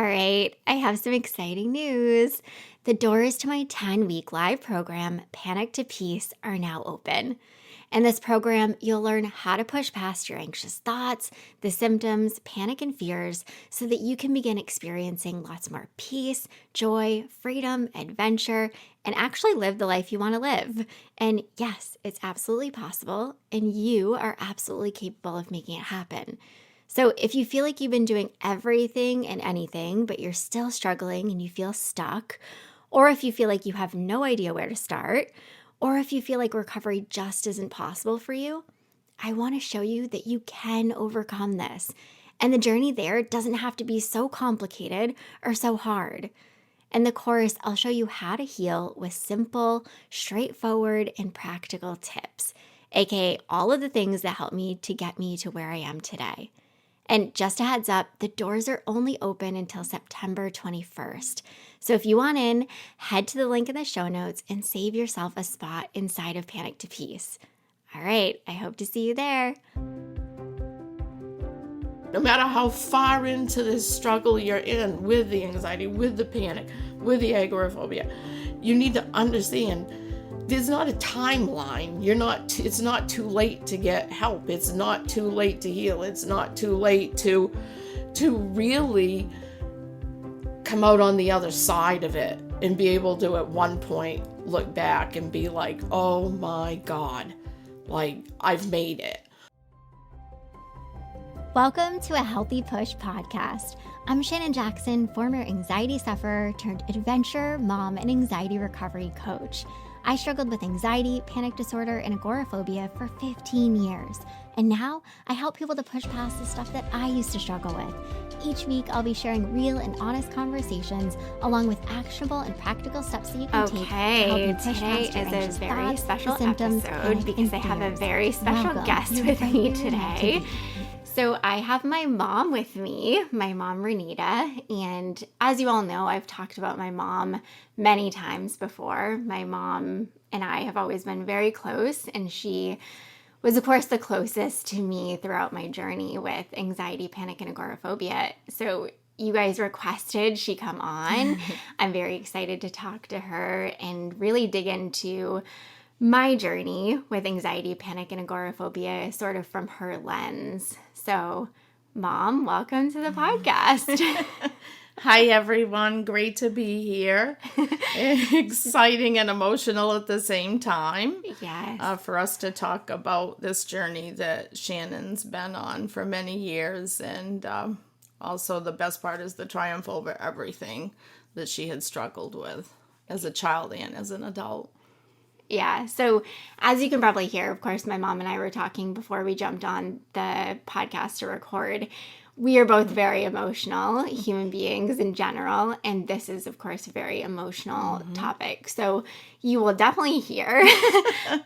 right, I have some exciting news. The doors to my 10-week live program, Panic to Peace, are now open. In this program, you'll learn how to push past your anxious thoughts, the symptoms, panic, and fears so that you can begin experiencing lots more peace, joy, freedom, adventure, and actually live the life you want to live. And yes, it's absolutely possible, and you are absolutely capable of making it happen. So if you feel like you've been doing everything and anything, but you're still struggling and you feel stuck, or if you feel like you have no idea where to start, or if you feel like recovery just isn't possible for you, I want to show you that you can overcome this. And the journey there doesn't have to be so complicated or so hard. In the course, I'll show you how to heal with simple, straightforward, and practical tips, aka all of the things that help me to get me to where I am today. And just a heads up, the doors are only open until September 21st. So if you want in, head to the link in the show notes and save yourself a spot inside of Panic to Peace. All right, I hope to see you there. No matter how far into this struggle you're in with the anxiety, with the panic, with the agoraphobia, you need to understand there's not a timeline. It's not too late to get help. It's not too late to heal. It's not too late to really come out on the other side of it and be able to at one point look back and be like, oh my God, like I've made it. Welcome to a Healthy Push podcast. I'm Shannon Jackson, former anxiety sufferer turned adventure mom and anxiety recovery coach. I struggled with anxiety, panic disorder, and agoraphobia for 15 years. And now I help people to push past the stuff that I used to struggle with. Each week, I'll be sharing real and honest conversations along with actionable and practical steps that you can take to help you push past your anxious thoughts, special symptoms, episode because I have a very special guest with me today. So I have my mom with me, my mom Renita, and as you all know, I've talked about my mom many times before. My mom and I have always been very close, and she was, of course, the closest to me throughout my journey with anxiety, panic, and agoraphobia. So you guys requested she come on. I'm very excited to talk to her and really dig into my journey with anxiety, panic, and agoraphobia sort of from her lens. So, Mom, welcome to the podcast. Hi, everyone. Great to be here. Exciting and emotional at the same time. Yes. For us to talk about this journey that Shannon's been on for many years. And also the best part is the triumph over everything that she had struggled with as a child and as an adult. Yeah. So as you can probably hear, of course, my mom and I were talking before we jumped on the podcast to record. We are both very emotional human beings in general. And this is, of course, a very emotional topic. So you will definitely hear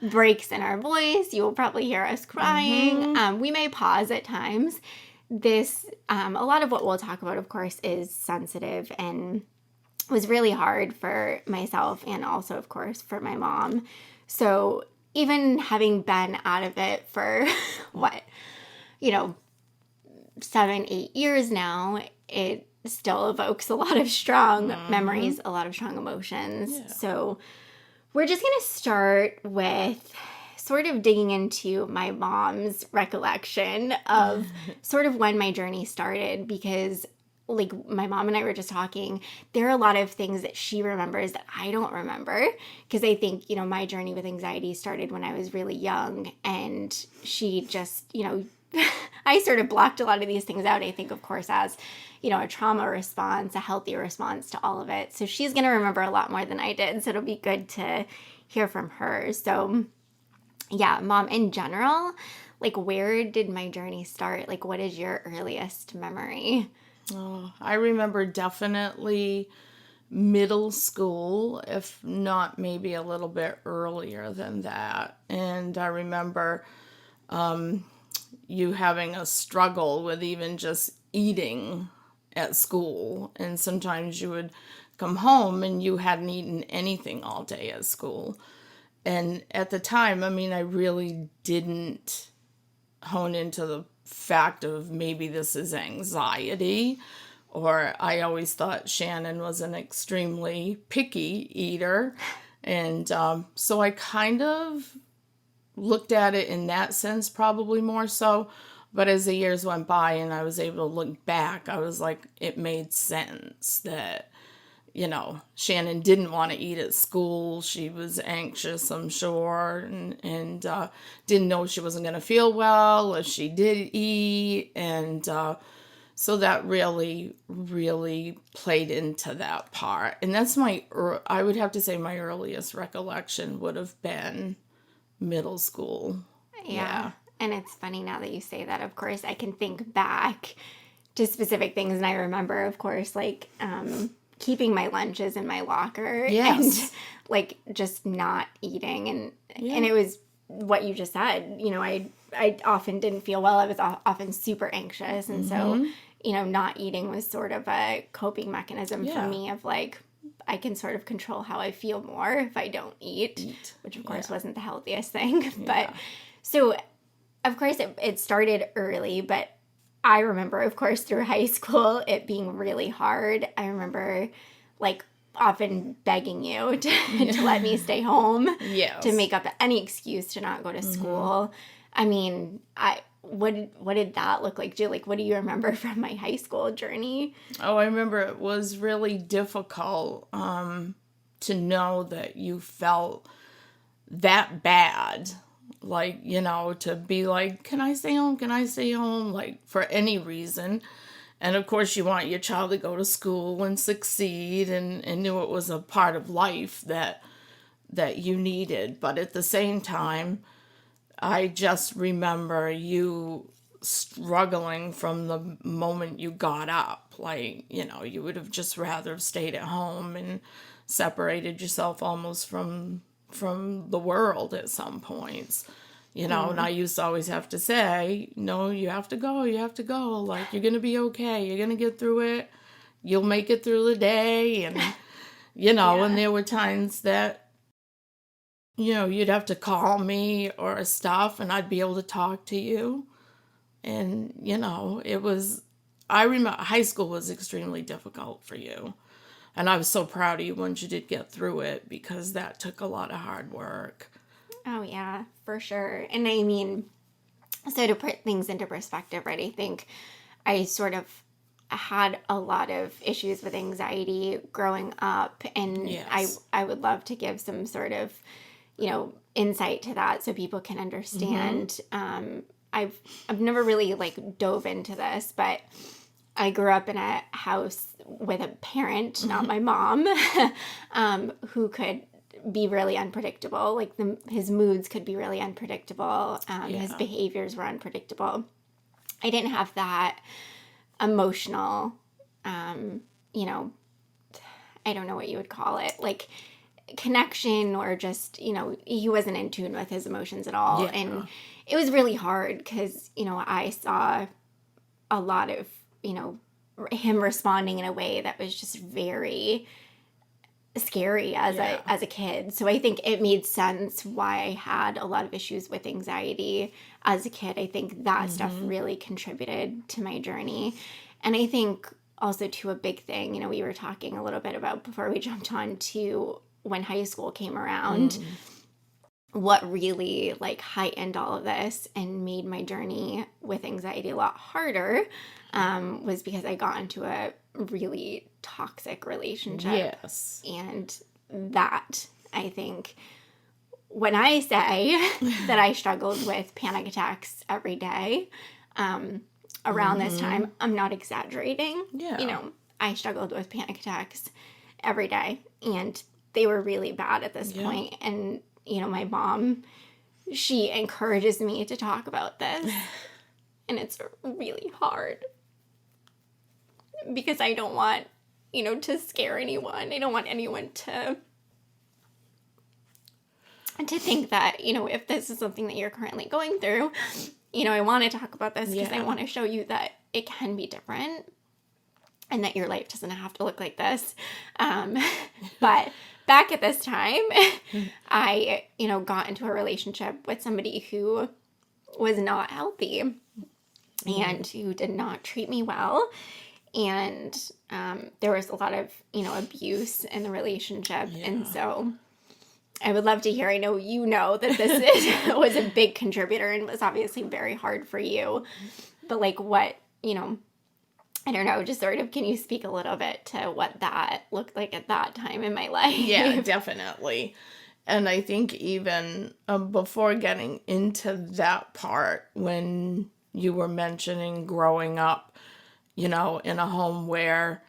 breaks in our voice. You will probably hear us crying. We may pause at times. A lot of what we'll talk about, of course, is sensitive and was really hard for myself and also, of course, for my mom. So even having been out of it for 7-8 years now, it still evokes a lot of strong memories, a lot of strong emotions. Yeah. So we're just going to start with sort of digging into my mom's recollection of sort of when my journey started, because like my mom and I were just talking, there are a lot of things that she remembers that I don't remember, because I think, my journey with anxiety started when I was really young, and she just, I sort of blocked a lot of these things out, I think, of course, as, a trauma response, a healthy response to all of it. So she's going to remember a lot more than I did. So it'll be good to hear from her. So yeah, Mom, in general, like, where did my journey start? Like, what is your earliest memory? Oh, I remember definitely middle school, if not maybe a little bit earlier than that. And I remember you having a struggle with even just eating at school. And sometimes you would come home and you hadn't eaten anything all day at school. And at the time, I really didn't hone into the fact of maybe this is anxiety, Or I always thought Shannon was an extremely picky eater. And so I kind of looked at it in that sense, probably more so. But as the years went by and I was able to look back, I was like, it made sense that, Shannon didn't want to eat at school. She was anxious, I'm sure, and didn't know she wasn't going to feel well if she did eat. And so that really, really played into that part. And that's I would have to say my earliest recollection would have been middle school. Yeah. And it's funny now that you say that, of course, I can think back to specific things. And I remember, of course, like keeping my lunches in my locker and like just not eating. And it was what you just said. I often didn't feel well. I was often super anxious. And so, not eating was sort of a coping mechanism for me of like, I can sort of control how I feel more if I don't eat. Which of course wasn't the healthiest thing. But so, of course, it started early, but I remember, of course, through high school, it being really hard. I remember, like, often begging you to let me stay home, to make up any excuse to not go to school. I mean, what did that look like, Jill? Like, what do you remember from my high school journey? Oh, I remember it was really difficult to know that you felt that bad. Like, to be like, can I stay home? Can I stay home? Like, for any reason. And of course, you want your child to go to school and succeed and knew it was a part of life that you needed. But at the same time, I just remember you struggling from the moment you got up. Like, you would have just rather have stayed at home and separated yourself almost from the world at some points, and I used to always have to say, no, you have to go, like, you're going to be okay, you're going to get through it, you'll make it through the day, and, and there were times that, you'd have to call me or stuff, and I'd be able to talk to you, and, I remember high school was extremely difficult for you. And I was so proud of you once you did get through it, because that took a lot of hard work. Oh, yeah, for sure. And I mean, so to put things into perspective, right, I think I sort of had a lot of issues with anxiety growing up. And I would love to give some sort of, insight to that so people can understand. I've never really like dove into this, but I grew up in a house with a parent, not my mom, who could be really unpredictable. Like his moods could be really unpredictable. His behaviors were unpredictable. I didn't have that emotional, I don't know what you would call it, like connection, or just, he wasn't in tune with his emotions at all. Yeah. And it was really hard because, I saw a lot of, him responding in a way that was just very scary as a kid. So I think it made sense why I had a lot of issues with anxiety as a kid. I think that stuff really contributed to my journey. And I think also to a big thing, we were talking a little bit about before we jumped on to when high school came around, what really like heightened all of this and made my journey with anxiety a lot harder was because I got into a really toxic relationship. Yes. And that, I think, when I say that I struggled with panic attacks every day around this time, I'm not exaggerating. Yeah. I struggled with panic attacks every day, and they were really bad at this point. And, my mom, she encourages me to talk about this, and it's really hard because I don't want, to scare anyone. I don't want anyone to think that, if this is something that you're currently going through, I want to talk about this because I want to show you that it can be different and that your life doesn't have to look like this. But back at this time, I, got into a relationship with somebody who was not healthy and who did not treat me well. and there was a lot of, abuse in the relationship. Yeah. And so I would love to hear, I know you know that this was a big contributor and was obviously very hard for you. But like what, I don't know, just sort of, can you speak a little bit to what that looked like at that time in my life? Yeah, definitely. And I think even before getting into that part, when you were mentioning growing up, in a home where,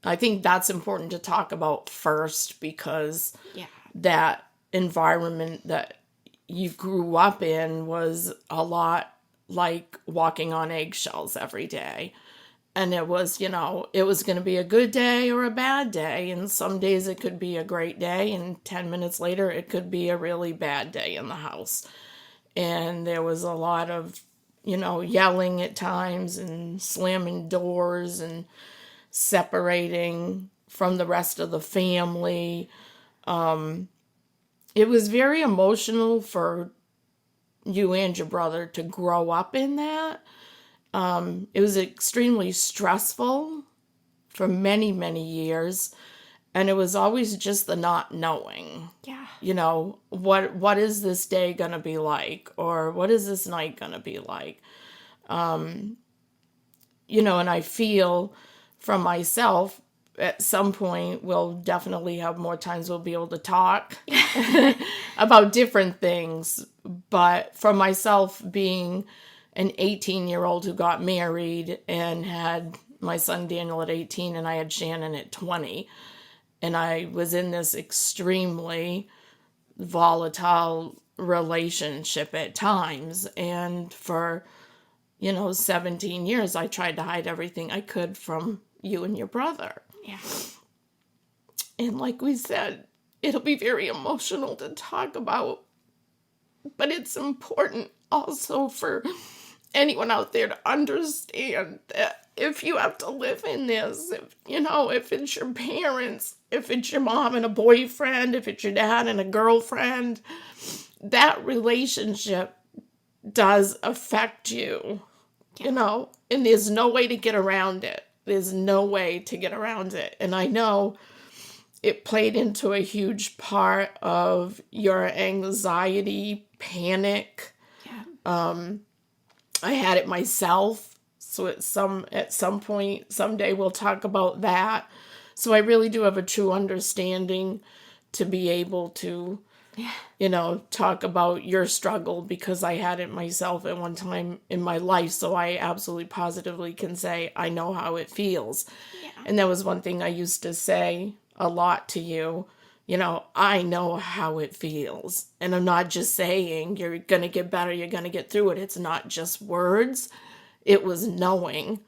I think that's important to talk about first, because that environment that you grew up in was a lot like walking on eggshells every day. And it was, it was going to be a good day or a bad day. And some days it could be a great day. And 10 minutes later, it could be a really bad day in the house. And there was a lot of, yelling at times and slamming doors and separating from the rest of the family. It was very emotional for you and your brother to grow up in that. It was extremely stressful for many, many years. And it was always just the not knowing. Yeah. What is this day going to be like? Or what is this night going to be like? And I feel from myself, at some point, we'll definitely have more times we'll be able to talk about different things. But for myself, being an 18-year-old who got married and had my son Daniel at 18 and I had Shannon at 20, and I was in this extremely volatile relationship at times. And for, 17 years, I tried to hide everything I could from you and your brother. Yeah. And like we said, it'll be very emotional to talk about, but it's important also for anyone out there to understand that if you have to live in this, if it's your parents, if it's your mom and a boyfriend, if it's your dad and a girlfriend, that relationship does affect you, and there's no way to get around it. There's no way to get around it. And I know it played into a huge part of your anxiety, panic. Yeah. I had it myself. So at some point, someday we'll talk about that. So I really do have a true understanding to be able to, talk about your struggle, because I had it myself at one time in my life. So I absolutely positively can say, I know how it feels. Yeah. And that was one thing I used to say a lot to you. I know how it feels. And I'm not just saying you're going to get better, you're going to get through it. It's not just words. It was knowing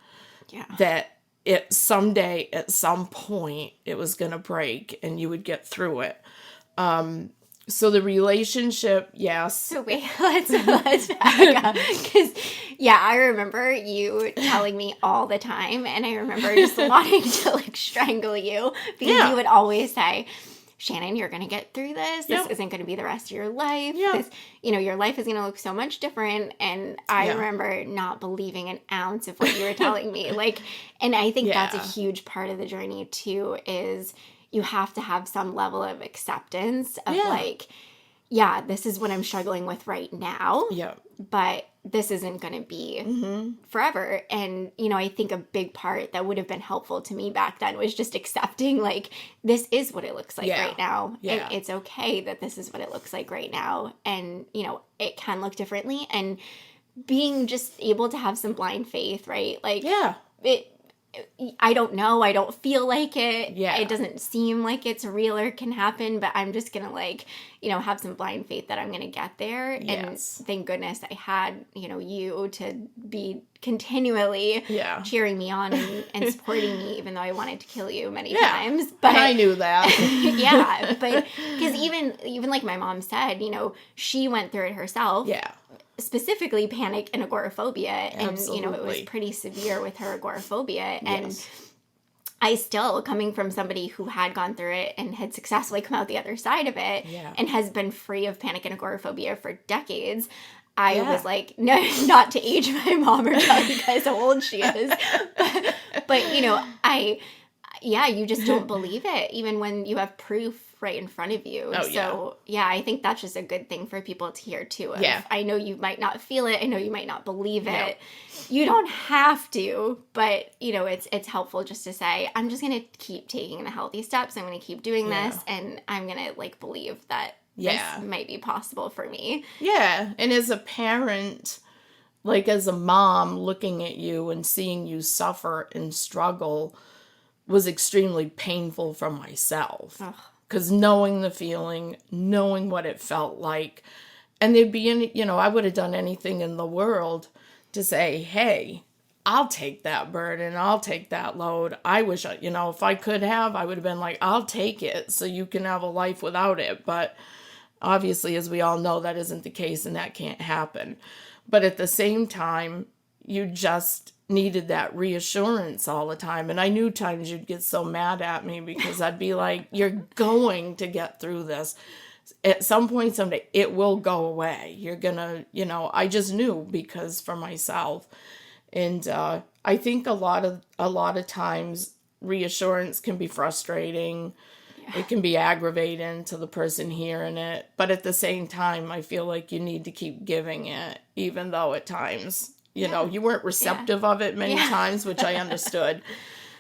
that it someday, at some point, it was going to break and you would get through it. So the relationship, yes. So wait, let's back up. Because, I remember you telling me all the time. And I remember just wanting to strangle you. Because you would always say, Shannon, you're going to get through this. This isn't going to be the rest of your life. This, your life is going to look so much different. And I remember not believing an ounce of what you were telling me. And I think that's a huge part of the journey too, is you have to have some level of acceptance of this is what I'm struggling with right now. Yeah. But this isn't going to be forever. And, I think a big part that would have been helpful to me back then was just accepting, this is what it looks like right now. Yeah. And it's okay that this is what it looks like right now. And, it can look differently. And being just able to have some blind faith, right? I don't know. I don't feel like it. Yeah. It doesn't seem like it's real or can happen, but I'm just going to have some blind faith that I'm going to get there. Yes. And thank goodness I had, you to be continually cheering me on and supporting me, even though I wanted to kill you many times. But I knew that. But because even like my mom said, she went through it herself. Yeah. Specifically panic and agoraphobia. And, Absolutely. It was pretty severe with her agoraphobia. And I still, coming from somebody who had gone through it and had successfully come out the other side of it and has been free of panic and agoraphobia for decades, I was like, no, not to age my mom or tell you guys how old she is, But, you just don't believe it, even when you have proof right in front of you. Oh, so, I think that's just a good thing for people to hear, too. I know you might not feel it. I know you might not believe it. You don't have to, but, it's helpful just to say, I'm just going to keep taking the healthy steps. I'm going to keep doing this, and I'm going to, believe that this might be possible for me. Yeah, and as a parent, as a mom, looking at you and seeing you suffer and struggle was extremely painful for myself. Because knowing the feeling, knowing what it felt like, and there'd be, I would have done anything in the world to say, hey, I'll take that burden, I'll take that load. I wish, if I could have, I would have been like, I'll take it so you can have a life without it. But obviously, as we all know, that isn't the case and that can't happen. But at the same time, you just needed that reassurance all the time. And I knew times you'd get so mad at me because I'd be like, you're going to get through this. At some point someday, it will go away. You're going to, I just knew because for myself. And I think a lot of times reassurance can be frustrating. It can be aggravating to the person hearing it. But at the same time, I feel like you need to keep giving it, even though at times, you weren't receptive of it many times, which I understood.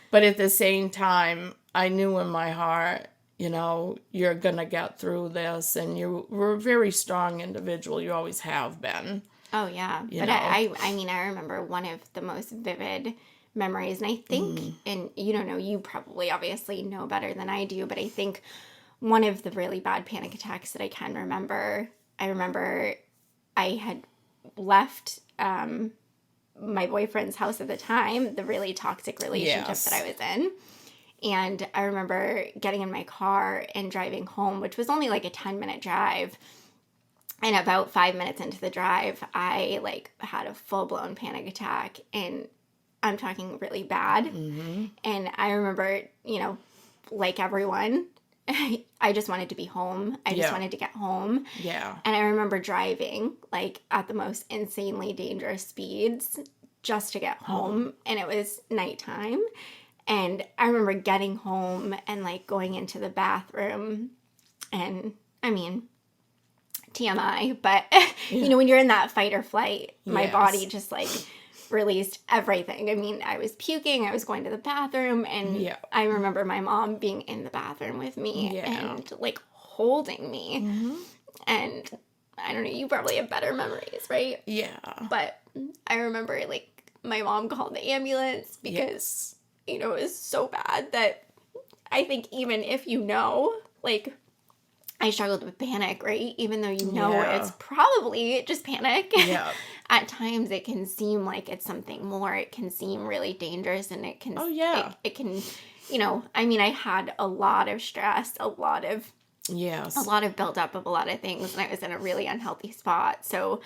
But at the same time, I knew in my heart, you're going to get through this. And you were a very strong individual. You always have been. Oh, yeah. But I remember one of the most vivid memories, and I think, and you probably obviously know better than I do, but I think one of the really bad panic attacks that I can remember, I had left my boyfriend's house at the time, the really toxic relationship that I was in. And I remember getting in my car and driving home, which was only a 10-minute drive. And about 5 minutes into the drive, I had a full-blown panic attack, and I'm talking really bad. Mm-hmm. And I remember, like everyone, I just wanted to be home. I just wanted to get home. Yeah. And I remember driving at the most insanely dangerous speeds just to get home. And it was nighttime. And I remember getting home and going into the bathroom. And TMI, but when you're in that fight or flight, my body just released everything. I was puking, I was going to the bathroom, and I remember my mom being in the bathroom with me and holding me. Mm-hmm. And I don't know, you probably have better memories, right? Yeah. But I remember my mom called the ambulance because it was so bad that I think even if I struggled with panic, right? Even though it's probably just panic. Yeah. At times it can seem like it's something more. It can seem really dangerous, and it can... Oh, yeah. It can, I had a lot of stress, a lot of buildup of a lot of things, and I was in a really unhealthy spot. So,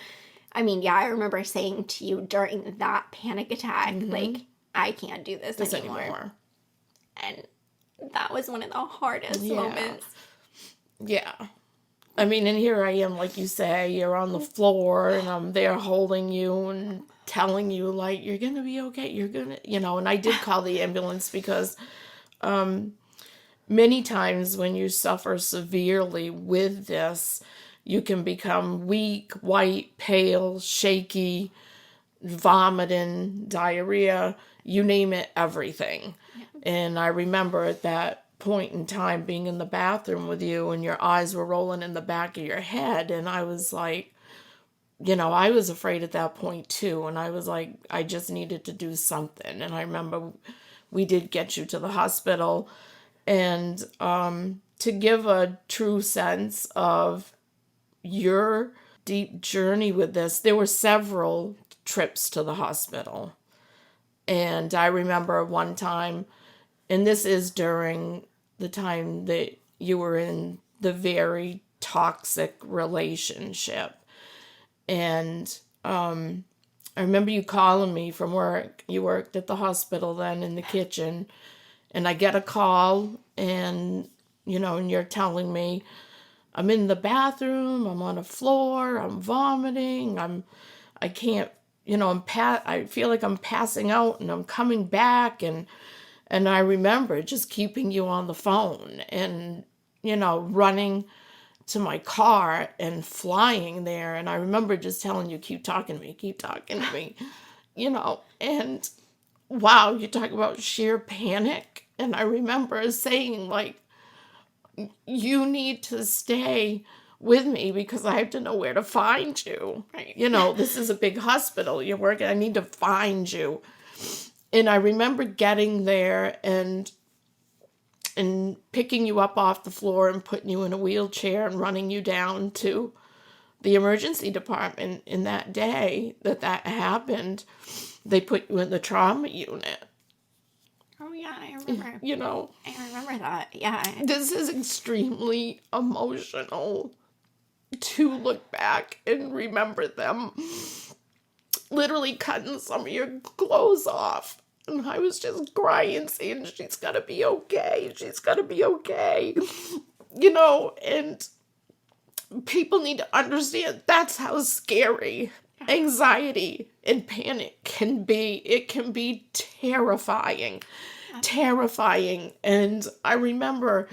I remember saying to you during that panic attack, I can't do this anymore. And that was one of the hardest moments. Yeah. And here I am, like you say, you're on the floor, and I'm there holding you and telling you, you're going to be okay. You're going to, and I did call the ambulance because many times when you suffer severely with this, you can become weak, white, pale, shaky, vomiting, diarrhea, you name it, everything. Yeah. And I remember at that point in time being in the bathroom with you, and your eyes were rolling in the back of your head, and I was like, I was afraid at that point too, and I was like, I just needed to do something. And I remember we did get you to the hospital, and to give a true sense of your deep journey with this, there were several trips to the hospital. And I remember one time, and this is during the time that you were in the very toxic relationship. And I remember you calling me from work. You worked at the hospital then in the kitchen. And I get a call, and, and you're telling me, I'm in the bathroom, I'm on a floor, I'm vomiting, I can't I feel like I'm passing out and I'm coming back, and I remember just keeping you on the phone and, running to my car and flying there. And I remember just telling you, keep talking to me, and wow, you talk about sheer panic. And I remember saying, like, you need to stay with me because I have to know where to find you. Right. This is a big hospital. You're working. I need to find you. And I remember getting there and picking you up off the floor and putting you in a wheelchair and running you down to the emergency department. In that day that happened, they put you in the trauma unit. Oh, yeah, I remember. I remember that, yeah. This is extremely emotional to look back and remember them literally cutting some of your clothes off. And I was just crying, saying, she's got to be okay. She's got to be okay. And people need to understand that's how scary anxiety and panic can be. It can be terrifying. And I remember,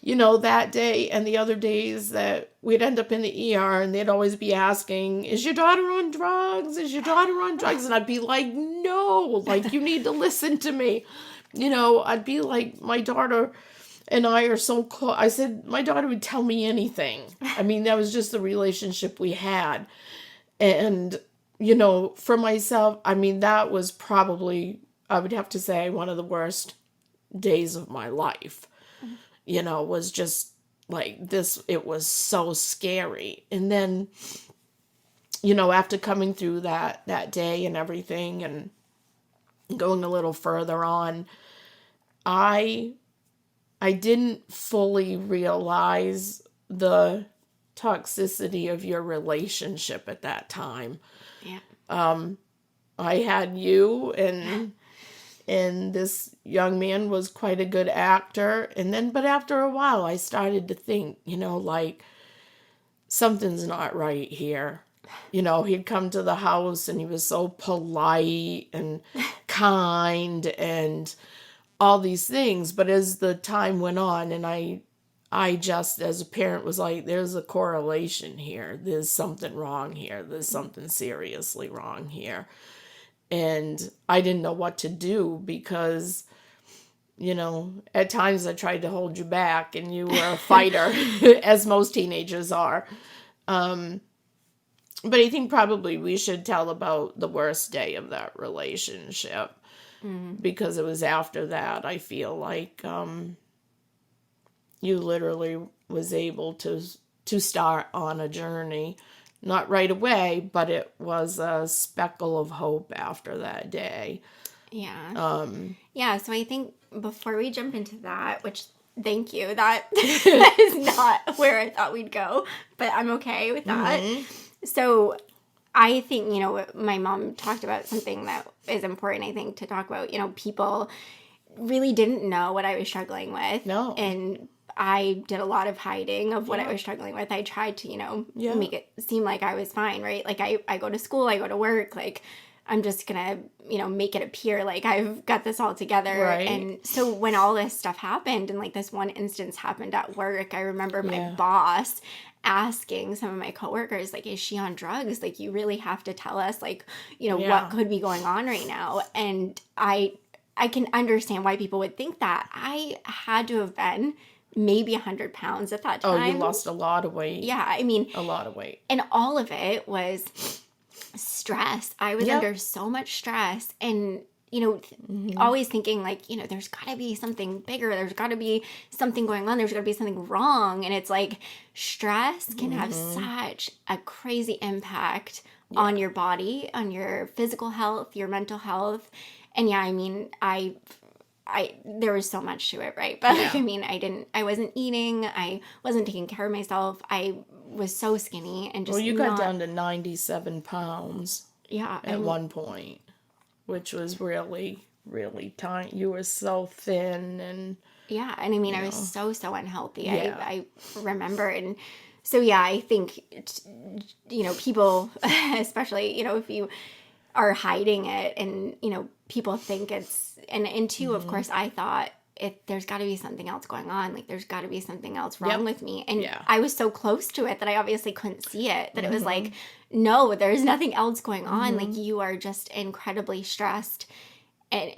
that day and the other days that we'd end up in the ER and they'd always be asking, is your daughter on drugs? Is your daughter on drugs? And I'd be like, no, like, you need to listen to me. I'd be like, my daughter and I are so close. I said, my daughter would tell me anything. I mean, that was just the relationship we had. And, for myself, I mean, that was probably, I would have to say, one of the worst days of my life. Was just like this. It was so scary. And then, after coming through that day and everything and going a little further on, I didn't fully realize the toxicity of your relationship at that time. Yeah. I had you and this young man was quite a good actor. But after a while, I started to think, like, something's not right here. He'd come to the house and he was so polite and kind and all these things. But as the time went on, and I just, as a parent, was like, there's a correlation here. There's something wrong here. There's something seriously wrong here. And I didn't know what to do because, at times I tried to hold you back and you were a fighter, as most teenagers are. But I think probably we should tell about the worst day of that relationship. Because it was after that, I feel like you literally was able to start on a journey. Not right away, but it was a speckle of hope after that day. Yeah. So I think before we jump into that, which, thank you, that is not where I thought we'd go, but I'm okay with that. Mm-hmm. So I think, my mom talked about something that is important, I think, to talk about. People really didn't know what I was struggling with. No. And I did a lot of hiding of what I was struggling with. I tried to, make it seem like I was fine, right? Like, I go to school, I go to work, like, I'm just gonna, make it appear like I've got this all together. Right. And so when all this stuff happened, and, like, this one instance happened at work, I remember my boss asking some of my coworkers, like, is she on drugs? Like, you really have to tell us, like, what could be going on right now. And I can understand why people would think that. I had to have been maybe 100 pounds at that time. Oh, you lost a lot of weight. Yeah, I mean. A lot of weight. And all of it was stress. I was under so much stress and, always thinking, like, there's got to be something bigger. There's got to be something going on. There's got to be something wrong. And it's like stress can have such a crazy impact on your body, on your physical health, your mental health. And I mean, there was so much to it, right? But I wasn't eating. I wasn't taking care of myself. I was so skinny and just Well, you got down to 97 pounds. Yeah. At one point, which was really, really tiny. You were so thin and. Yeah. And I was so unhealthy. Yeah. I remember. And so, I think, people, especially, if you are hiding it, and people think it's, and two, of course, I thought there's got to be something else going on, like there's got to be something else wrong with me, and I was so close to it that I obviously couldn't see it, that it was like, no, there's nothing else going on, like you are just incredibly stressed and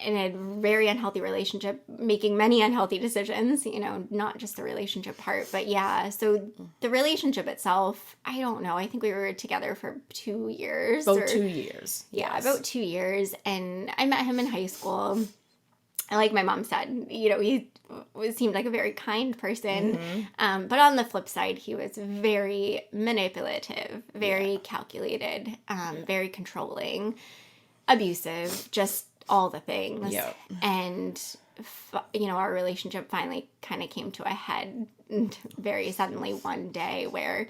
in a very unhealthy relationship, making many unhealthy decisions, not just the relationship part, but so the relationship itself, I don't know. I think we were together for 2 years. About 2 years. Yeah, about 2 years. And I met him in high school. And like my mom said, he seemed like a very kind person. But on the flip side, he was very manipulative, very calculated, very controlling, abusive, just all the things. Yep. And, our relationship finally kind of came to a head very suddenly one day where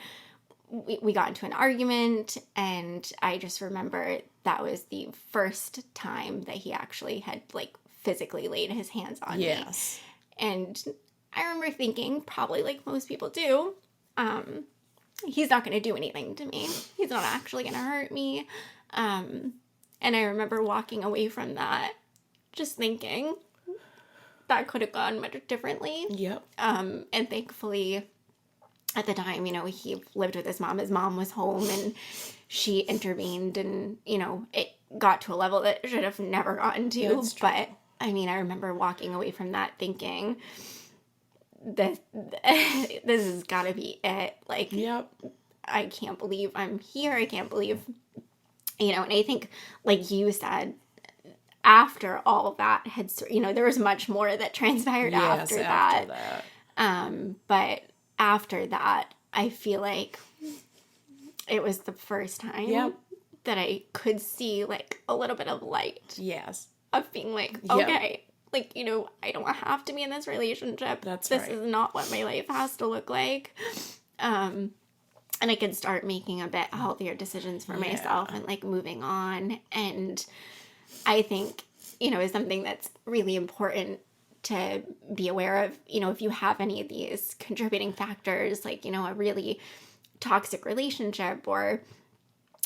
we got into an argument, and I just remember that was the first time that he actually had, like, physically laid his hands on me. And I remember thinking, probably like most people do, he's not going to do anything to me. He's not actually going to hurt me. And I remember walking away from that, just thinking that could have gone much differently. And thankfully, at the time, he lived with his mom. His mom was home, and she intervened, and, it got to a level that it should have never gotten to. But, I mean, I remember walking away from that thinking, this has got to be it. Like, I can't believe I'm here. I can't believe... and I think, like you said, after all of that had, there was much more that transpired after that. But after that, I feel like it was the first time that I could see, like, a little bit of light. Of being like, okay, like, I don't have to be in this relationship. This is not what my life has to look like. And I could start making a bit healthier decisions for myself and, like, moving on. And I think, is something that's really important to be aware of, if you have any of these contributing factors, like, a really toxic relationship or,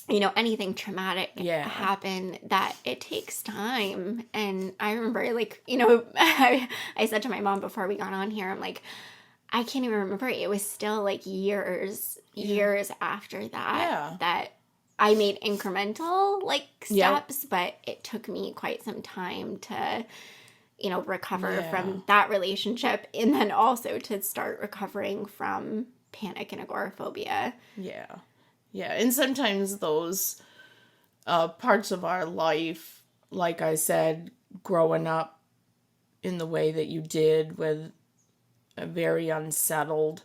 anything traumatic happen, that it takes time. And I remember, like, I said to my mom before we got on here, I'm like, I can't even remember. It was still like years after that that I made incremental, like, steps, but it took me quite some time to, recover from that relationship, and then also to start recovering from panic and agoraphobia. And sometimes those parts of our life, like I said, growing up in the way that you did, with a very unsettled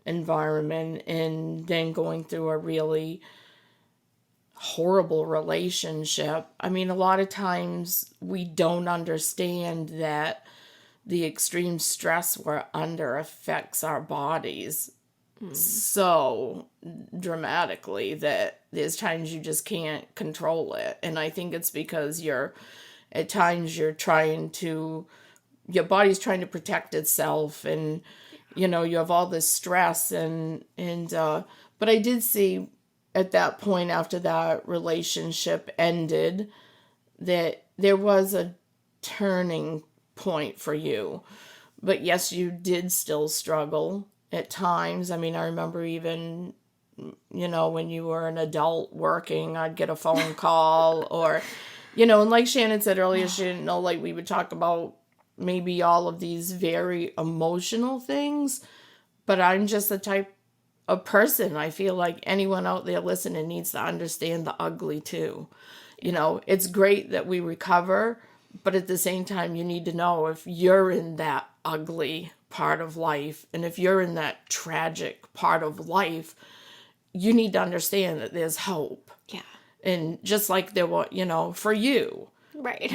environment, and then going through a really horrible relationship. I mean, a lot of times we don't understand that the extreme stress we're under affects our bodies so dramatically that there's times you just can't control it. And I think it's because at times your body's trying to protect itself, and you have all this stress, but I did see at that point, after that relationship ended, that there was a turning point for you. But yes, you did still struggle at times. I mean, I remember even, when you were an adult working, I'd get a phone call or, and like Shannon said earlier, she didn't know, like, we would talk about maybe all of these very emotional things, but I'm just the type of person, I feel like anyone out there listening needs to understand the ugly too. It's great that we recover, but at the same time, you need to know if you're in that ugly part of life, and if you're in that tragic part of life, you need to understand that there's hope. And just like there was, for you,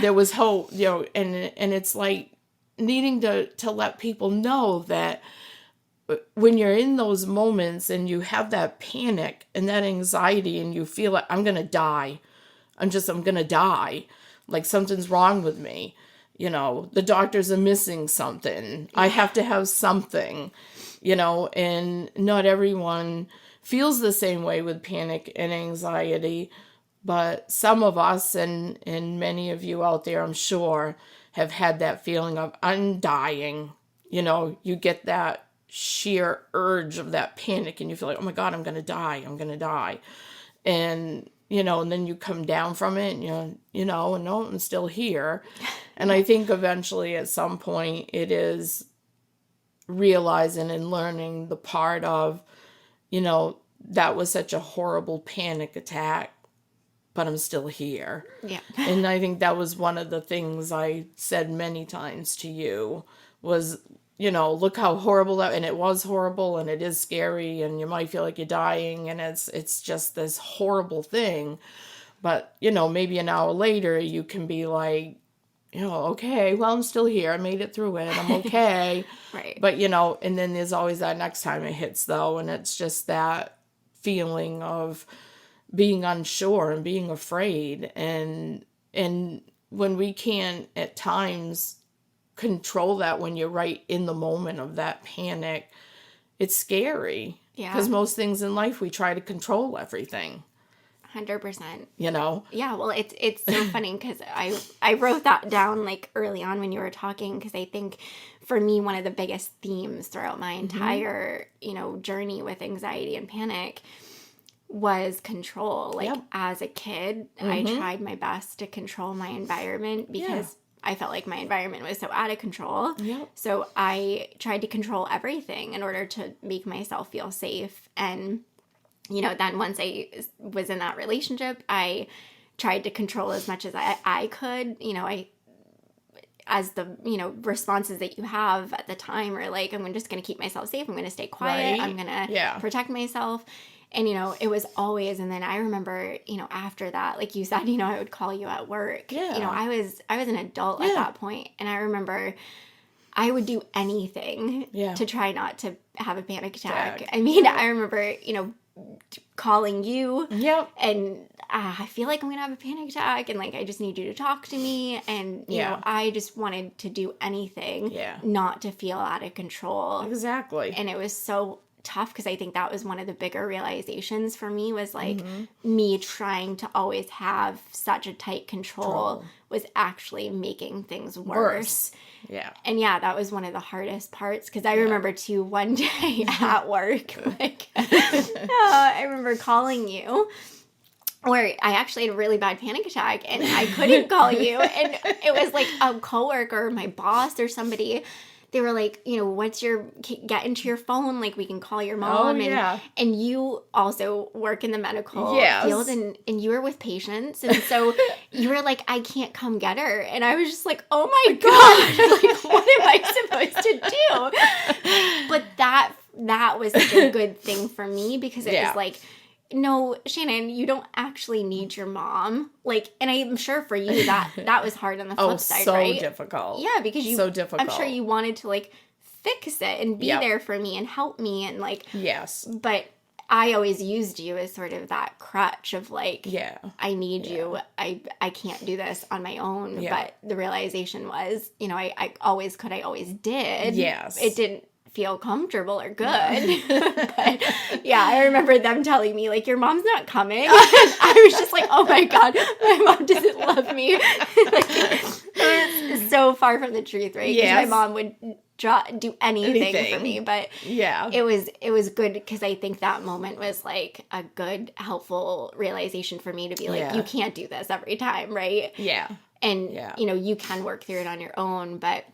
there was hope, and it's like needing to let people know that when you're in those moments and you have that panic and that anxiety and you feel like, I'm going to die. I'm going to die. Like something's wrong with me. The doctors are missing something. I have to have something, and not everyone feels the same way with panic and anxiety. But some of us, and many of you out there, I'm sure, have had that feeling of, I'm dying. You get that sheer urge of that panic, and you feel like, oh my God, I'm going to die. I'm going to die. And, and then you come down from it, and and no, I'm still here. And I think eventually at some point it is realizing and learning the part of, that was such a horrible panic attack, but I'm still here. Yeah. And I think that was one of the things I said many times to you was, look how horrible that, and it was horrible, and it is scary, and you might feel like you're dying, and it's just this horrible thing. But, maybe an hour later you can be like, okay, well, I'm still here. I made it through it. I'm okay. Right. But, and then there's always that next time it hits, though, and it's just that feeling of being unsure and being afraid. And when we can, at times, control that when you're right in the moment of that panic, it's scary. Yeah. Because most things in life, we try to control everything. 100%. Yeah, well, it's so funny because I wrote that down like early on when you were talking, because I think for me one of the biggest themes throughout my entire journey with anxiety and panic was control. Like as a kid, I tried my best to control my environment because I felt like my environment was so out of control. Yep. So I tried to control everything in order to make myself feel safe. And then once I was in that relationship, I tried to control as much as I could. As the, responses that you have at the time are like, I'm just going to keep myself safe. I'm going to stay quiet. Right. I'm going to protect myself. And, it was always, and then I remember, after that, like you said, I would call you at work. Yeah. I was an adult at that point, and I remember I would do anything to try not to have a panic attack. I mean, I remember, calling you. Yep. And I feel like I'm going to have a panic attack, and like, I just need you to talk to me. And, you know, I just wanted to do anything not to feel out of control. Exactly. And it was so tough because I think that was one of the bigger realizations for me was like me trying to always have such a tight control was actually making things worse. Yeah. And that was one of the hardest parts because I remember too one day at work, like I remember calling you where I actually had a really bad panic attack and I couldn't call you. And it was like a coworker, my boss or somebody. They were like, get into your phone, like we can call your mom. And you also work in the medical field and you were with patients. And so you were like, I can't come get her. And I was just like, oh my God, like what am I supposed to do? But that was such a good thing for me because it was like, no, Shannon, you don't actually need your mom. Like, and I'm sure for you that was hard on the flip side, right? So difficult. Yeah, because so difficult. I'm sure you wanted to like fix it and be there for me and help me and like. Yes. But I always used you as sort of that crutch of like, I need you. I can't do this on my own. Yeah. But the realization was, I always could. I always did. Yes. It didn't feel comfortable or good. But I remember them telling me like, your mom's not coming. I was just like, oh my God, my mom doesn't love me. Like, it's so far from the truth, right? Yes. My mom would do anything for me, but it was good because I think that moment was like a good, helpful realization for me to be like, you can't do this every time, right? Yeah. And, you can work through it on your own, but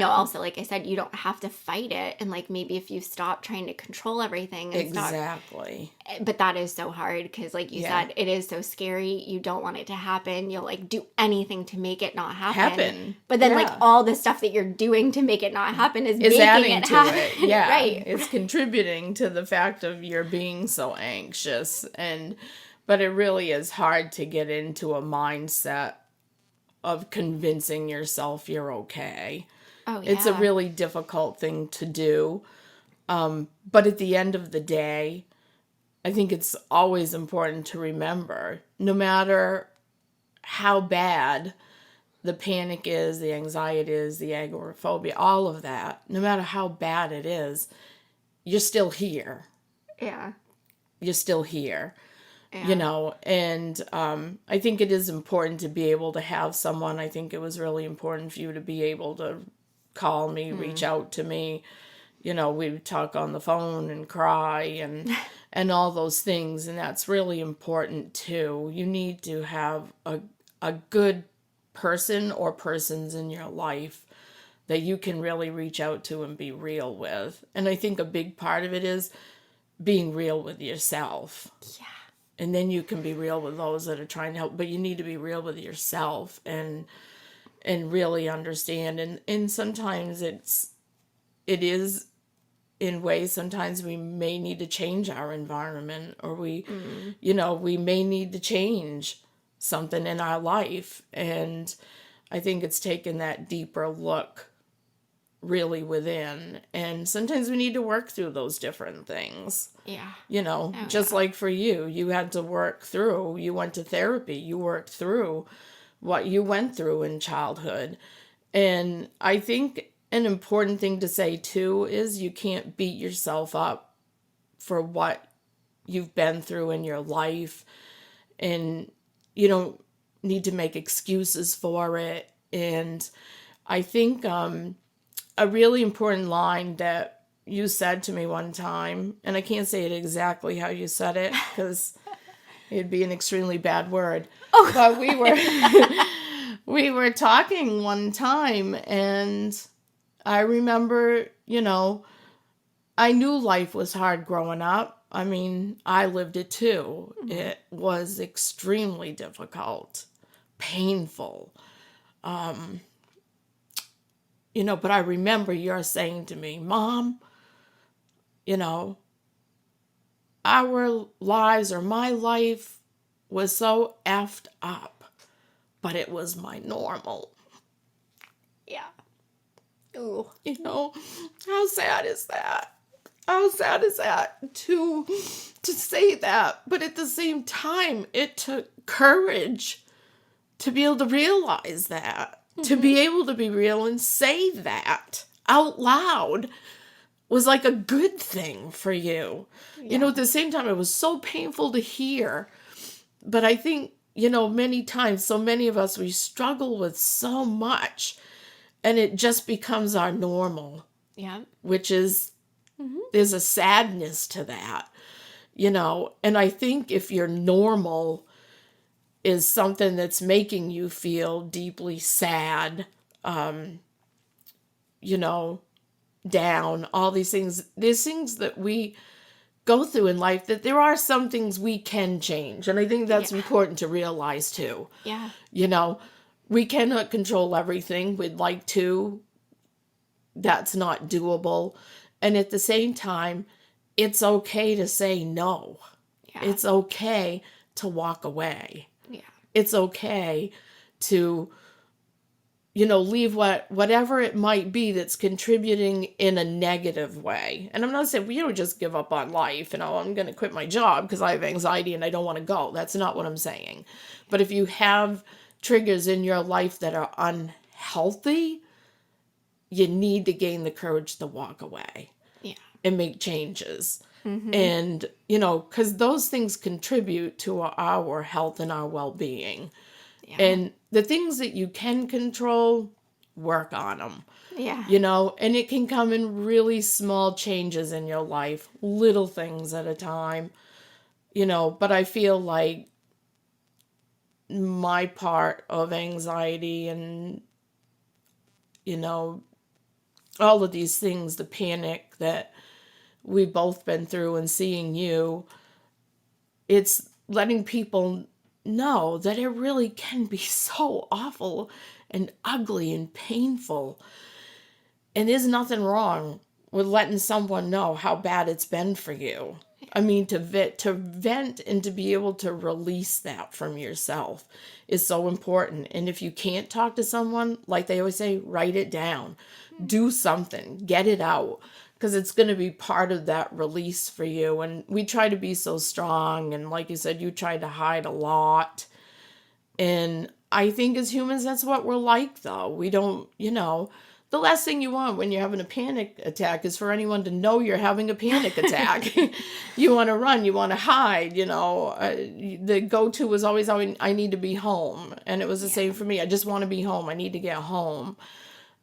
also, like I said, you don't have to fight it. And like, maybe if you stop trying to control everything. And exactly. But that is so hard because like you said, it is so scary. You don't want it to happen. You'll like do anything to make it not happen. But then like all the stuff that you're doing to make it not happen is making adding it to happen. It. Yeah. Right. It's contributing to the fact of you're being so anxious. But it really is hard to get into a mindset of convincing yourself you're okay. Oh, yeah. It's a really difficult thing to do. But at the end of the day, I think it's always important to remember, no matter how bad the panic is, the anxiety is, the agoraphobia, all of that, no matter how bad it is, you're still here. Yeah. You're still here. Yeah. And I think it is important to be able to have someone. I think it was really important for you to be able to call me, reach out to me. We would talk on the phone and cry and all those things, and that's really important too. You need to have a good person or persons in your life that you can really reach out to and be real with. And I think a big part of it is being real with yourself. Yeah. And then you can be real with those that are trying to help, but you need to be real with yourself and really understand. And sometimes it is in ways, sometimes we may need to change our environment, or we may need to change something in our life. And I think it's taken that deeper look really within. And sometimes we need to work through those different things. Yeah. Just like for you, you had to work through, you went to therapy, you worked through what you went through in childhood. And I think an important thing to say too is you can't beat yourself up for what you've been through in your life, and you don't need to make excuses for it. And I think a really important line that you said to me one time, and I can't say it exactly how you said it because it'd be an extremely bad word. But we were talking one time, and I remember, I knew life was hard growing up. I mean, I lived it too. Mm-hmm. It was extremely difficult, painful. But I remember you're saying to me, Mom, our lives, or my life, was so effed up, but it was my normal. Yeah. Ooh. How sad is that? How sad is that to say that? But at the same time, it took courage to be able to realize that, to be able to be real and say that out loud was like a good thing for you. Yeah. At the same time, it was so painful to hear. But I think, many times, so many of us, we struggle with so much, and it just becomes our normal. Yeah. Which is, there's a sadness to that, and I think if your normal is something that's making you feel deeply sad, down, all these things, there's things that we go through in life, that there are some things we can change. And I think that's important to realize too. Yeah. We cannot control everything. We'd like to. That's not doable. And at the same time, it's okay to say no. Yeah. It's okay to walk away. Yeah. It's okay to, leave whatever it might be that's contributing in a negative way. And I'm not saying, just give up on life and, I'm going to quit my job because I have anxiety and I don't want to go. That's not what I'm saying. But if you have triggers in your life that are unhealthy, you need to gain the courage to walk away. Yeah. And make changes. Mm-hmm. And, because those things contribute to our health and our well-being. Yeah. And the things that you can control, work on them. Yeah. And it can come in really small changes in your life, little things at a time, but I feel like my part of anxiety and, all of these things, the panic that we've both been through, and seeing you, it's letting people know that it really can be so awful and ugly and painful. And there's nothing wrong with letting someone know how bad it's been for you. I mean, to vent and to be able to release that from yourself is so important. And if you can't talk to someone, like they always say, write it down. Do something. Get it out. Because it's going to be part of that release for you. And we try to be so strong. And like you said, you try to hide a lot. And I think as humans, that's what we're like, though. We don't, the last thing you want when you're having a panic attack is for anyone to know you're having a panic attack. You want to run, you want to hide, the go-to was always, I need to be home. And it was the same for me. I just want to be home. I need to get home.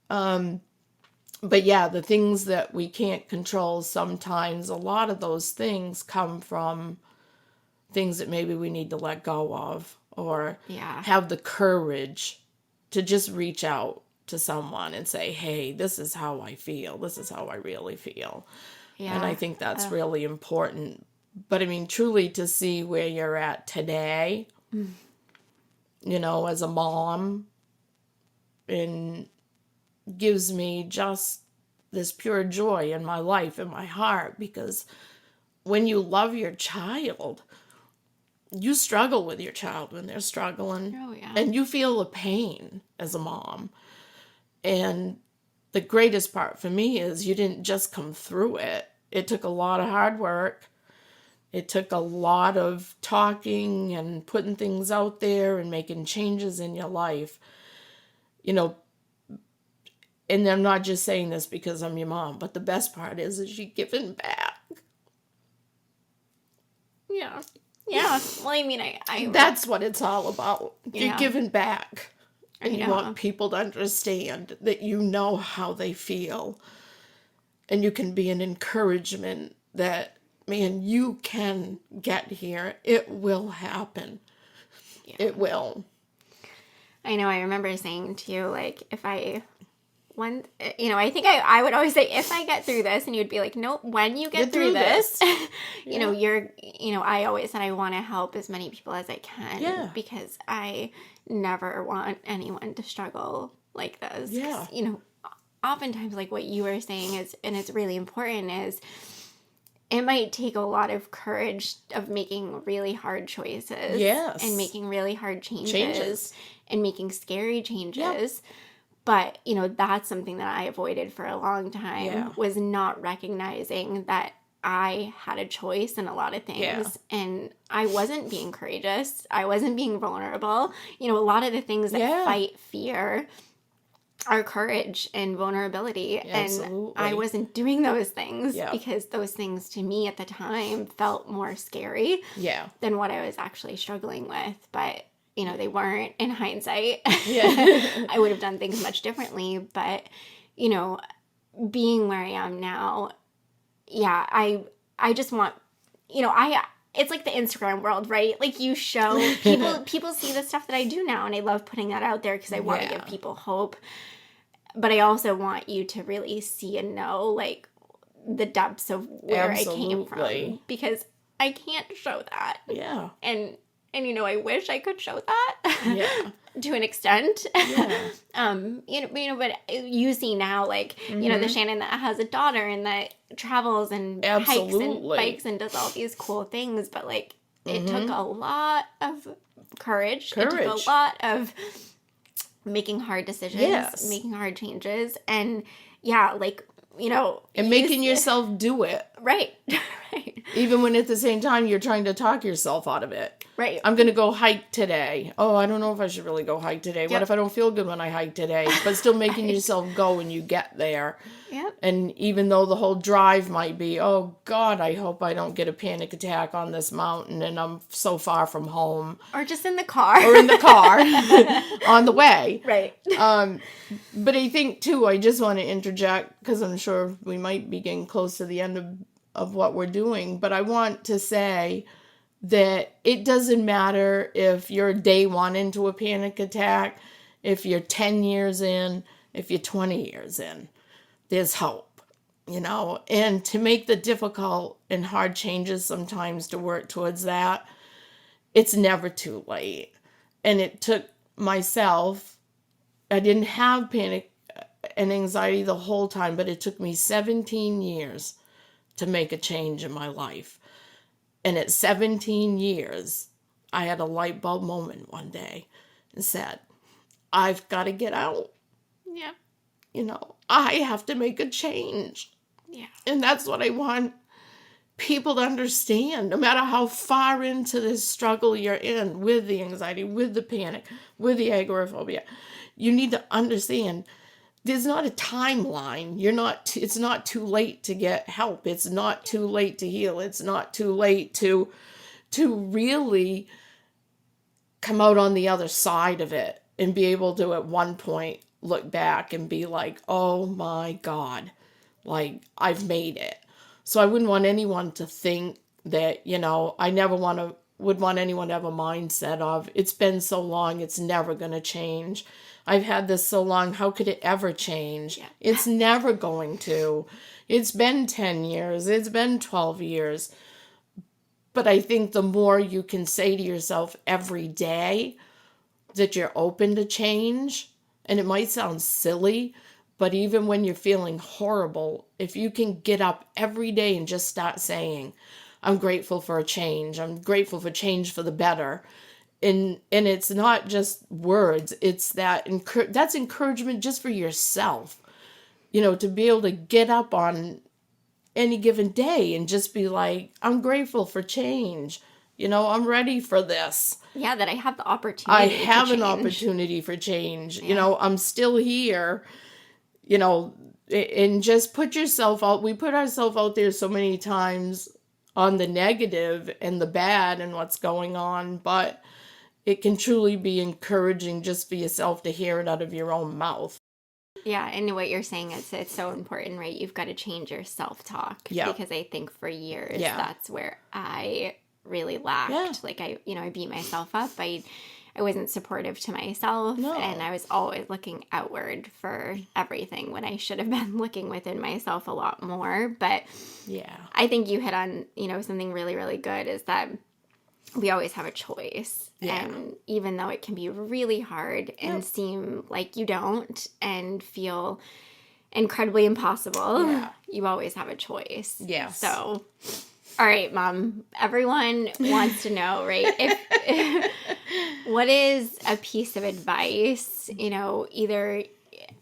But yeah, the things that we can't control, sometimes a lot of those things come from things that maybe we need to let go of, or have the courage to just reach out to someone and say, hey, this is how I feel. This is how I really feel. Yeah. And I think that's really important. But I mean, truly to see where you're at today, as a mom, and gives me just this pure joy in my life, in my heart, because when you love your child, you struggle with your child when they're struggling. Oh, yeah. And you feel the pain as a mom. And the greatest part for me is you didn't just come through it. It took a lot of hard work. It took a lot of talking and putting things out there and making changes in your life. And I'm not just saying this because I'm your mom, but the best part is you're giving back. Yeah. Yeah. Well, I mean, I that's what it's all about. Yeah. You're giving back. And you want people to understand that you know how they feel. And you can be an encouragement that, man, you can get here. It will happen. Yeah. It will. I know. I remember saying to you, like, I think I would always say, if I get through this, and you'd be like, nope, when you get through this, I always said I want to help as many people as I can, because I never want anyone to struggle like this. Yeah. Oftentimes, like what you were saying is, and it's really important, is it might take a lot of courage of making really hard choices. Yes. And making really hard changes. And making scary changes. Yep. But, that's something that I avoided for a long time, was not recognizing that I had a choice in a lot of things. Yeah. And I wasn't being courageous. I wasn't being vulnerable. A lot of the things that fight fear are courage and vulnerability. Absolutely. And I wasn't doing those things because those things to me at the time felt more scary than what I was actually struggling with. But they weren't in hindsight. Yeah. I would have done things much differently. But, being where I am now, I just want, it's like the Instagram world, right? Like you show people see the stuff that I do now, and I love putting that out there because I want to give people hope. But I also want you to really see and know, like, the depths of where I came from, because I can't show that. Yeah. And I wish I could show that to an extent. Yeah. But you see now, like, the Shannon that has a daughter and that travels and hikes and bikes and does all these cool things. But, like, it took a lot of courage. It took a lot of making hard decisions, making hard changes. And, and making yourself do it. Right. Even when at the same time you're trying to talk yourself out of it. Right. I'm going to go hike today. Oh, I don't know if I should really go hike today. Yep. What if I don't feel good when I hike today? But still making yourself go when you get there. Yep. And even though the whole drive might be, oh, God, I hope I don't get a panic attack on this mountain and I'm so far from home. Or just in the car. On the way. Right. But I think, too, I just want to interject, because I'm sure we might be getting close to the end of what we're doing. But I want to say that it doesn't matter if you're day one into a panic attack, if you're 10 years in, if you're 20 years in, there's hope, and to make the difficult and hard changes sometimes to work towards that, it's never too late. And it took myself, I didn't have panic and anxiety the whole time, but it took me 17 years to make a change in my life. And at 17 years, I had a light bulb moment one day and said, I've got to get out. Yeah. I have to make a change. Yeah. And that's what I want people to understand. No matter how far into this struggle you're in with the anxiety, with the panic, with the agoraphobia, you need to understand there's not a timeline. It's not too late to get help. It's not too late to heal. It's not too late to really come out on the other side of it and be able to at one point look back and be like, oh my God, like I've made it. So I wouldn't want anyone to think that, I never would want anyone to have a mindset of it's been so long, it's never going to change. I've had this so long, how could it ever change? Yeah. It's never going to. It's been 10 years. It's been 12 years. But I think the more you can say to yourself every day that you're open to change, and it might sound silly, but even when you're feeling horrible, if you can get up every day and just start saying, I'm grateful for a change. I'm grateful for change for the better. And it's not just words. It's that's encouragement just for yourself, to be able to get up on any given day and just be like, I'm grateful for change. I'm ready for this. Yeah, that I have the opportunity. I have an opportunity for change. Yeah. I'm still here, and just put yourself out. We put ourselves out there so many times on the negative and the bad and what's going on, but it can truly be encouraging just for yourself to hear it out of your own mouth. Yeah, and what you're saying is it's so important, right? You've got to change your self-talk. Yeah. Because I think for years that's where I really lacked. Yeah. Like I beat myself up. I wasn't supportive to myself, and I was always looking outward for everything when I should have been looking within myself a lot more. But yeah, I think you hit on, something really, really good is that we always have a choice. Yeah. And even though it can be really hard and seem like you don't and feel incredibly impossible, you always have a choice. Yes. So, all right, Mom, everyone wants to know, right? If what is a piece of advice, either,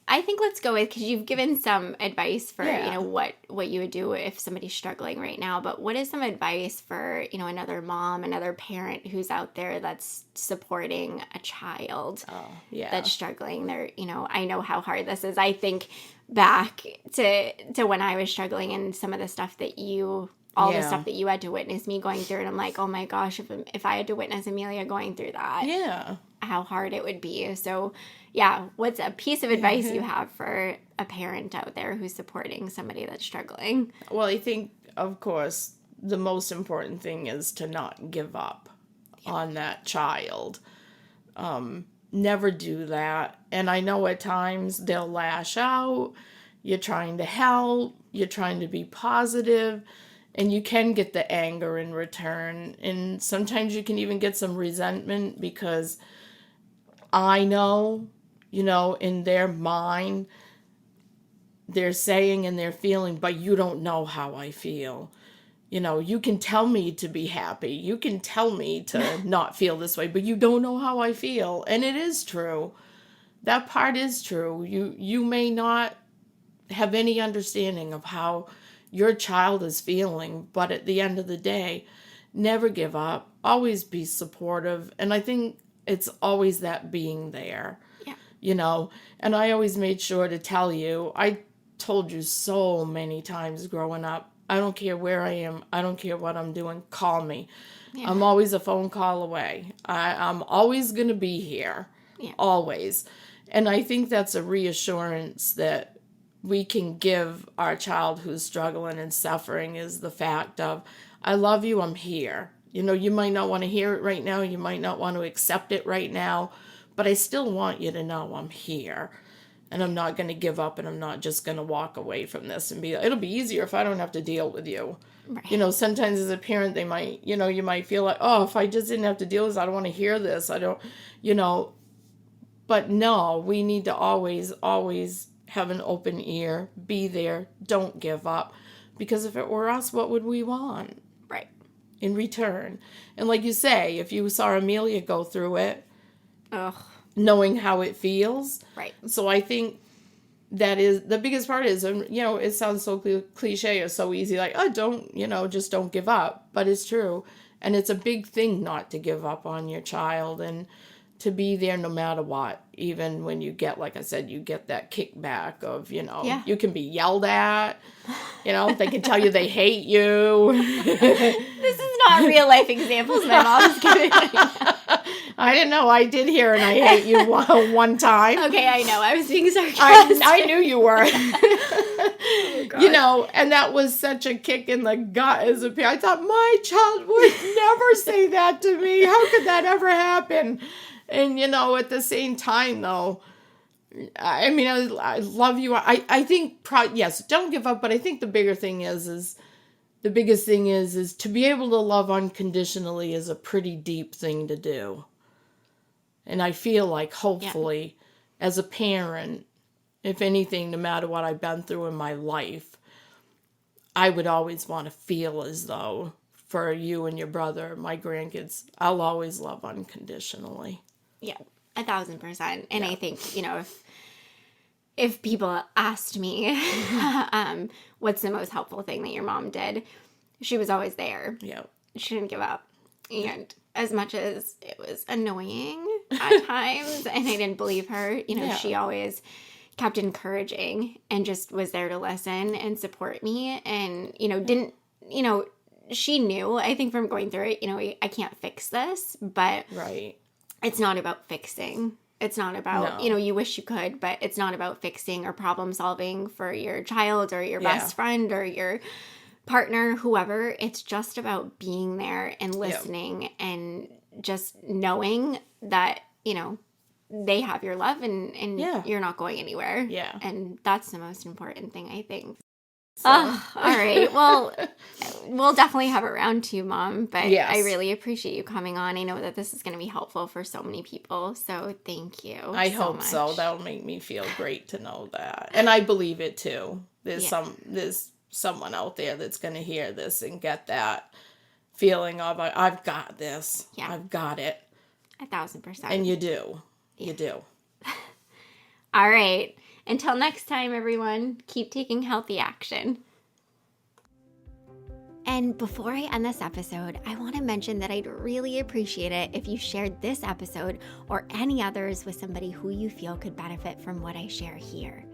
I think let's go with, because you've given some advice for, what you would do if somebody's struggling right now, but what is some advice for, another mom, another parent who's out there that's supporting a child that's struggling? They're, I know how hard this is. I think back to when I was struggling and some of the stuff that the stuff that you had to witness me going through, and I'm like, oh my gosh, if I had to witness Amelia going through that, how hard it would be. So what's a piece of advice you have for a parent out there who's supporting somebody that's struggling? Well, I think, of course, the most important thing is to not give up on that child. Never do that. And I know at times they'll lash out. You're trying to help. You're trying to be positive. And you can get the anger in return. And sometimes you can even get some resentment because I know, in their mind, they're saying and they're feeling, but you don't know how I feel. You can tell me to be happy. You can tell me to not feel this way, but you don't know how I feel. And it is true. That part is true. You may not have any understanding of how your child is feeling, but at the end of the day, never give up. Always be supportive. And I think it's always that being there. And I always made sure to tell you, I told you so many times growing up, I don't care where I am, I don't care what I'm doing, call me. Yeah. I'm always a phone call away. I'm always going to be here, always. And I think that's a reassurance that we can give our child who's struggling and suffering, is the fact of, I love you, I'm here. You might not want to hear it right now, you might not want to accept it right now, but I still want you to know I'm here. And I'm not going to give up, and I'm not just going to walk away from this and it'll be easier if I don't have to deal with you. Right. Sometimes as a parent, they might, you might feel like, oh, if I just didn't have to deal with this, I don't want to hear this. I don't, but no, we need to always have an open ear, be there, don't give up. Because if it were us, what would we want? Right. In return. And like you say, if you saw Amelia go through it, knowing how it feels. Right. So I think that is the biggest part is, it sounds so cliche or so easy, like, oh, just don't give up. But it's true. And it's a big thing not to give up on your child. And to be there no matter what. Even when you get, like I said, you get that kickback of, you can be yelled at, they can tell you they hate you. This is not real life examples my mom's giving me. I didn't know. I did hear an I hate you one time. Okay, I know. I was being sarcastic. I knew you were. Oh, and that was such a kick in the gut as a parent. I thought, my child would never say that to me. How could that ever happen? And, at the same time, though, I mean, I love you. I think, yes, don't give up. But I think the biggest thing is to be able to love unconditionally is a pretty deep thing to do. And I feel like hopefully as a parent, if anything, no matter what I've been through in my life, I would always want to feel as though for you and your brother, my grandkids, I'll always love unconditionally. Yeah, 1,000%. And I think, if people asked me, what's the most helpful thing that your mom did, she was always there. Yeah. She didn't give up. And as much as it was annoying at times and I didn't believe her, she always kept encouraging and just was there to listen and support me and, she knew, I think from going through it, I can't fix this, but right. It's not about fixing. It's not about, you wish you could, but it's not about fixing or problem solving for your child or your best friend or your partner, whoever. It's just about being there and listening and just knowing that, they have your love and you're not going anywhere. Yeah. And that's the most important thing, I think. So. All right. Well, we'll definitely have a round two, Mom, but I really appreciate you coming on. I know that this is going to be helpful for so many people, so thank you. I hope so. That'll make me feel great to know that. And I believe it too. There's someone out there that's going to hear this and get that feeling of, I've got this. Yeah. I've got it. 1,000%. And you do. You do. All right. Until next time, everyone, keep taking healthy action. And before I end this episode, I want to mention that I'd really appreciate it if you shared this episode or any others with somebody who you feel could benefit from what I share here.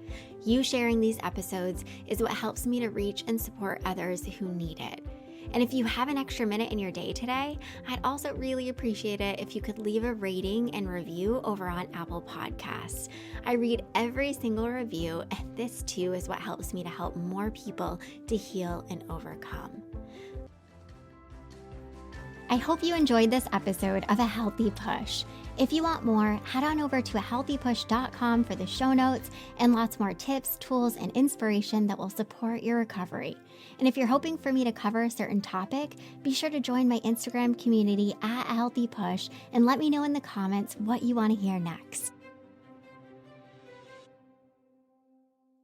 You sharing these episodes is what helps me to reach and support others who need it. And if you have an extra minute in your day today, I'd also really appreciate it if you could leave a rating and review over on Apple Podcasts. I read every single review, and this too is what helps me to help more people to heal and overcome. I hope you enjoyed this episode of A Healthy Push. If you want more, head on over to ahealthypush.com for the show notes and lots more tips, tools, and inspiration that will support your recovery. And if you're hoping for me to cover a certain topic, be sure to join my Instagram community at A Healthy Push and let me know in the comments what you want to hear next.